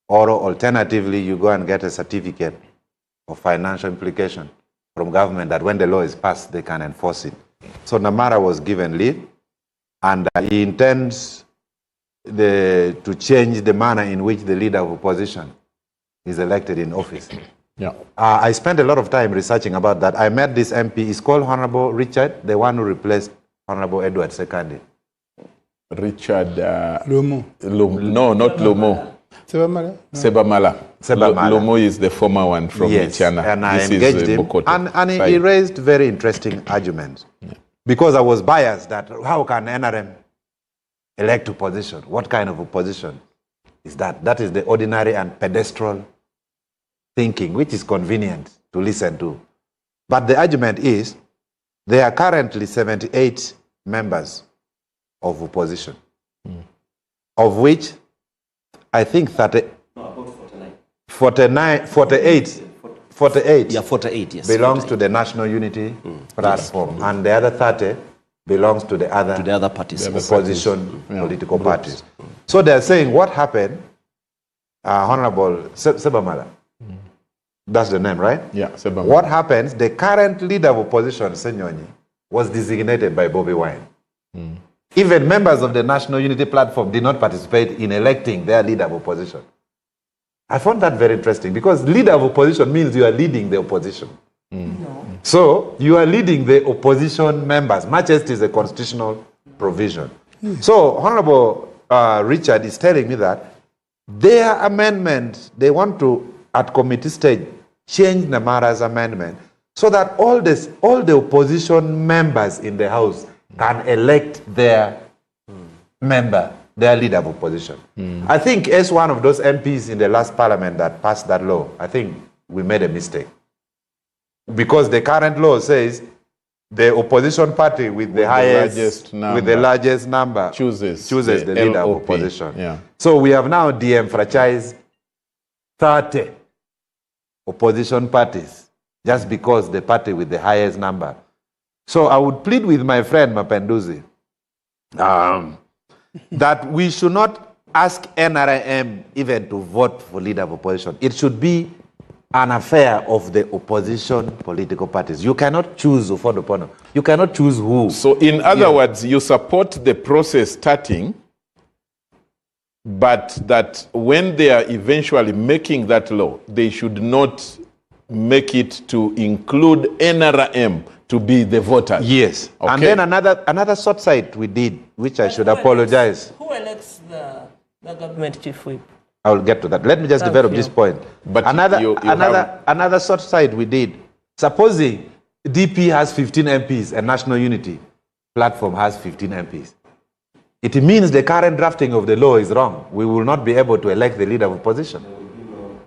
or alternatively, you go and get a certificate of financial implication from government that when the law is passed, they can enforce it. So Namara was given leave, and he intends to change the manner in which the leader of opposition is elected in office. Yeah. I spent a lot of time researching about that. I met this MP. He's called Honorable Richard, the one who replaced Honorable Edward Sekandi. Richard... Lumo. No, not Lumo. Sebamala? Sebamala. Lumo is the former one from Michiana. And I engaged him, and he raised very interesting arguments. Yeah. Because I was biased that how can NRM elect opposition? What kind of opposition is that? That is the ordinary and pedestral thinking, which is convenient to listen to. But the argument is, there are currently 78 members of opposition, of which I think 48 yeah, 48, yes, belongs to the National Unity platform, and the other 30 belongs to the other parties, opposition political parties. So they're saying what happened, Honorable Sebamala, that's the name, right? Yeah, Sebamala. What happens, the current leader of opposition, Ssenyonyi, was designated by Bobby Wine. Even members of the National Unity Platform did not participate in electing their leader of opposition. I found that very interesting, because leader of opposition means you are leading the opposition. No. So you are leading the opposition members, much as it is a constitutional provision. So Honorable Richard is telling me that their amendment, they want to, at committee stage, change Namara's amendment so that all the opposition members in the House can elect their member, their leader of opposition. I think as one of those MPs in the last parliament that passed that law, I think we made a mistake. Because the current law says the opposition party with the largest number chooses the leader of opposition. Yeah. So we have now de-enfranchised 30 opposition parties just because the party with the highest number. So I would plead with my friend Mapenduzi that we should not ask NRM even to vote for leader of opposition. It should be an affair of the opposition political parties. You cannot choose Ufodopono. You cannot choose who. So in other words, you support the process starting, but that when they are eventually making that law, they should not make it to include NRM to be the voters. Yes. Okay. And then another short site we did, which I should apologize. Who elects the government chief whip? I will get to that. Let me just develop this point. But another short side we did. Supposing DP has 15 MPs and National Unity Platform has 15 MPs. It means the current drafting of the law is wrong. We will not be able to elect the leader of opposition.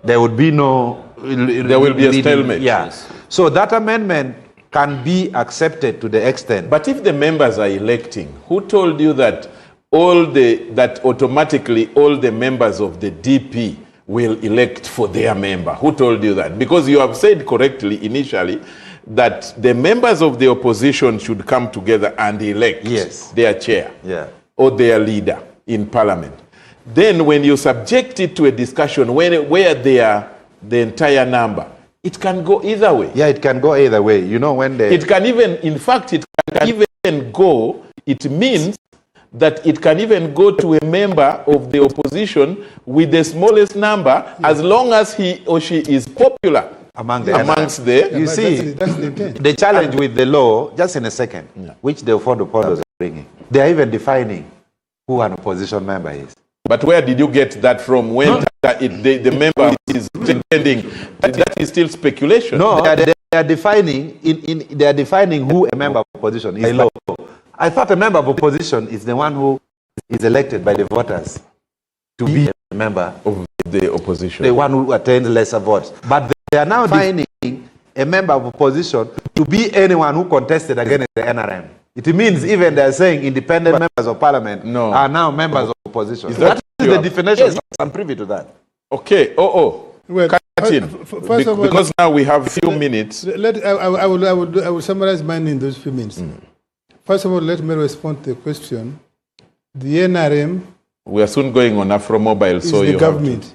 There would be no... There will be a stalemate. Yeah. Yes. So that amendment can be accepted to the extent... But if the members are electing, who told you that automatically all the members of the DP will elect for their member? Who told you that? Because you have said correctly initially that the members of the opposition should come together and elect their chair or their leader in parliament. Then when you subject it to a discussion where they are the entire number, it can go either way. Yeah, it can go either way. You know, when they... It can even, in fact, it can even go, it means that it can even go to a member of the opposition with the smallest number, as long as he or she is popular amongst the... You see, the challenge with the law, just in a second, which the Ofondopodos are bringing, they are even defining who an opposition member is. But where did you get that from? When the member is pretending that is still speculation. No, they are defining who a member of opposition is. Law. I thought a member of opposition is the one who is elected by the voters to be a member of the opposition, the one who attains lesser votes. But they are now defining a member of opposition to be anyone who contested against the NRM. It means even they are saying independent members of parliament are now members of opposition. That is the definition. Yes, I'm privy to that. Okay. Well, because now we have a few minutes. I will summarize mine in those few minutes. First of all, let me respond to the question. The NRM... We are soon going on Afro Mobile, so the government.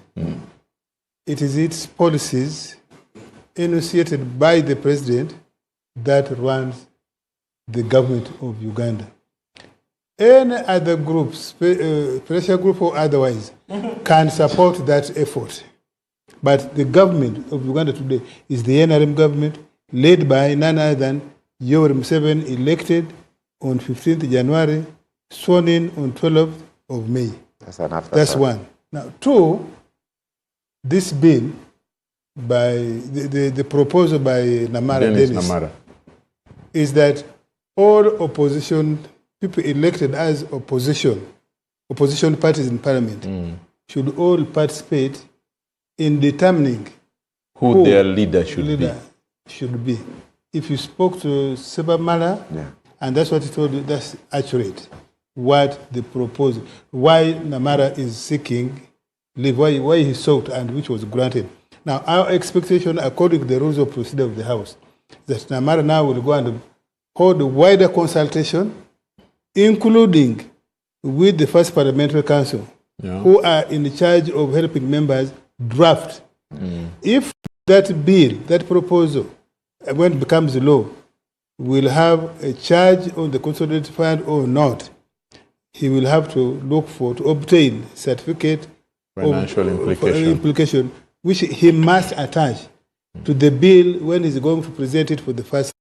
it is its policies enunciated by the president that runs the government of Uganda. Any other groups, pressure group or otherwise, can support that effort. But the government of Uganda today is the NRM government, led by none other than Yoweri Museveni, elected on 15th January, sworn in on 12th of May. That's one. Now, two, this bill by the proposal by Dennis is that all opposition people elected as opposition parties in parliament should all participate in determining who their leader should be. If you spoke to Seba Mala, and that's what he told you, that's accurate. What the proposal, why Namara is seeking leave, why he sought and which was granted. Now, our expectation, according to the rules of procedure of the House, that Namara now will go and hold a wider consultation, including with the First Parliamentary Council, who are in charge of helping members draft. If that bill, that proposal, when it becomes law, will have a charge on the consolidated fund or not, he will have to look to obtain certificate financial implication, which he must attach to the bill when he's going to present it for the first